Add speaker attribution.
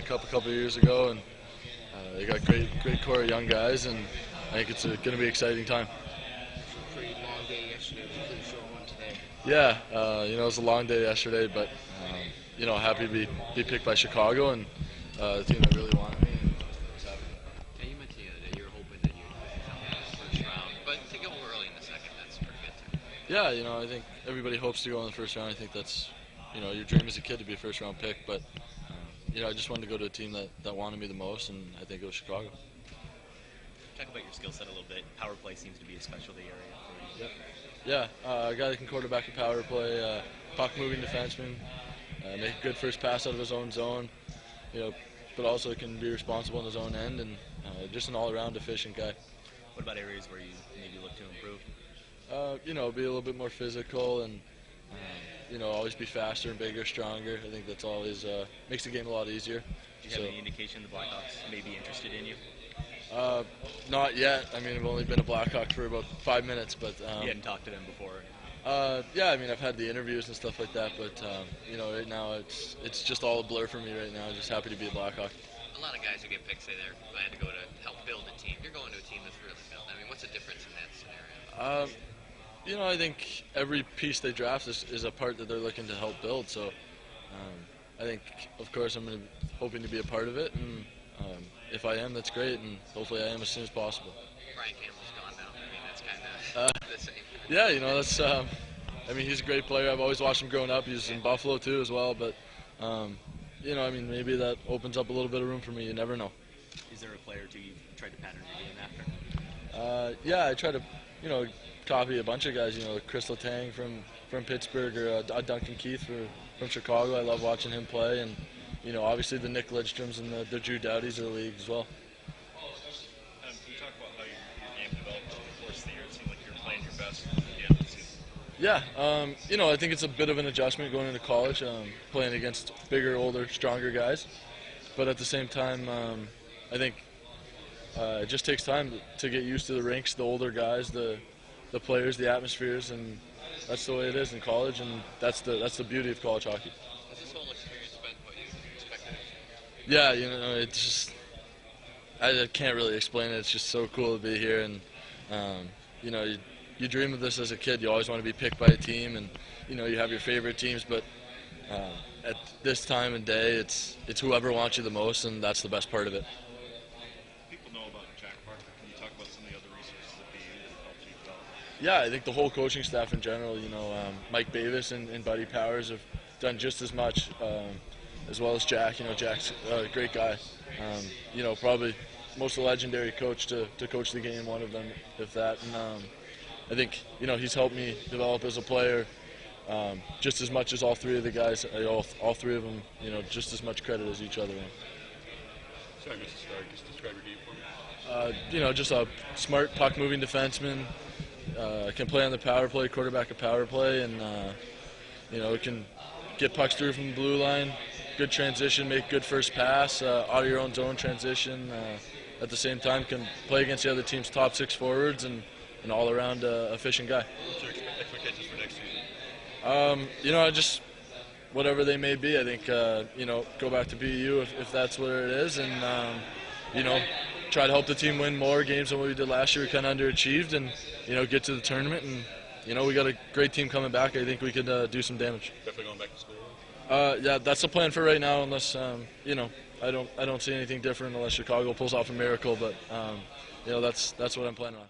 Speaker 1: Cup a couple of years ago, and they got great core of young guys, and I think it's going to be an exciting time.
Speaker 2: Pretty long day yesterday, but pretty short one today.
Speaker 1: Yeah, it was a long day yesterday, but happy to be picked by Chicago and the team that really wanted me.
Speaker 3: Yeah, you mentioned the other day you were hoping that you'd come in the first round, but to go early in the second, that's pretty good too.
Speaker 1: Yeah, I think everybody hopes to go in the first round. I think that's your dream as a kid to be a first round pick, but I just wanted to go to a team that wanted me the most, and I think it was Chicago.
Speaker 4: Talk about your skill set a little bit. Power play seems to be a specialty area for you.
Speaker 1: Yeah, a guy that can quarterback a power play, puck-moving defenseman, make a good first pass out of his own zone, but also can be responsible in his own end, and just an all-around efficient guy.
Speaker 4: What about areas where you maybe look to improve?
Speaker 1: Be a little bit more physical and, always be faster and bigger, stronger. I think that's always makes the game a lot easier.
Speaker 4: Do you have any indication the Blackhawks may be interested in you?
Speaker 1: Not yet. I mean, I've only been a Blackhawk for about 5 minutes, but
Speaker 4: you hadn't talked to them before.
Speaker 1: Yeah, I mean, I've had the interviews and stuff like that, but right now it's just all a blur for me right now. I'm just happy to be a Blackhawk.
Speaker 3: A lot of guys who get picked say they're glad to go to help build a team. You're going to a team that's really built. I mean, what's the difference in that scenario?
Speaker 1: I think every piece they draft is a part that they're looking to help build. So I think, of course, I'm hoping to be a part of it, and if I am, that's great, and hopefully I am as soon as possible.
Speaker 3: Brian Campbell's gone now. I mean, that's kind of the same.
Speaker 1: Yeah, that's. I mean, he's a great player. I've always watched him growing up. He was in Buffalo too, as well. But maybe that opens up a little bit of room for me. You never know.
Speaker 4: Is there a player or two you've tried to pattern your game after?
Speaker 1: Yeah, I try to, copy a bunch of guys. Chris Letang from Pittsburgh, or Duncan Keith from Chicago. I love watching him play, and obviously the Nick Lidstroms and the Drew Dowdys of the league as well.
Speaker 5: Can you talk about how your game developed over the course of the year? It seemed like you were playing your best at the end of the season.
Speaker 1: Yeah, I think it's a bit of an adjustment going into college, playing against bigger, older, stronger guys. But at the same time, I think it just takes time to get used to the rinks, the older guys, the players, the atmospheres, and that's the way it is in college, and that's the beauty of college hockey.
Speaker 3: Has this whole experience been what you expected?
Speaker 1: Yeah, it's just I can't really explain it. It's just so cool to be here, and you dream of this as a kid. You always want to be picked by a team, and you have your favorite teams, but at this time and day, it's whoever wants you the most, and that's the best part of it.
Speaker 5: People know about Jack Parker. Can you talk about some of the other resources at BU that helped you develop?
Speaker 1: Yeah, I think the whole coaching staff in general, Mike Bavis and Buddy Powers have done just as much, as well as Jack. Jack's a great guy. Probably most legendary coach to coach the game, one of them, if that. And I think, he's helped me develop as a player just as much as all three of the guys, all three of them, just as much credit as each other.
Speaker 5: Sorry, Mr. Stark, just describe your game for me.
Speaker 1: Just a smart puck-moving defenseman. Can play on the power play, quarterback a power play, and can get pucks through from the blue line, good transition, make good first pass, out of your own zone transition. At the same time, can play against the other team's top six forwards, and an all-around efficient guy.
Speaker 5: What's your expectations for next season?
Speaker 1: I just whatever they may be. I think go back to BU if that's what it is, and try to help the team win more games than what we did last year. We kind of underachieved, and get to the tournament, and we got a great team coming back. I think we could do some damage.
Speaker 5: Definitely going back to school.
Speaker 1: Yeah, that's the plan for right now. Unless I don't see anything different unless Chicago pulls off a miracle. But that's what I'm planning on.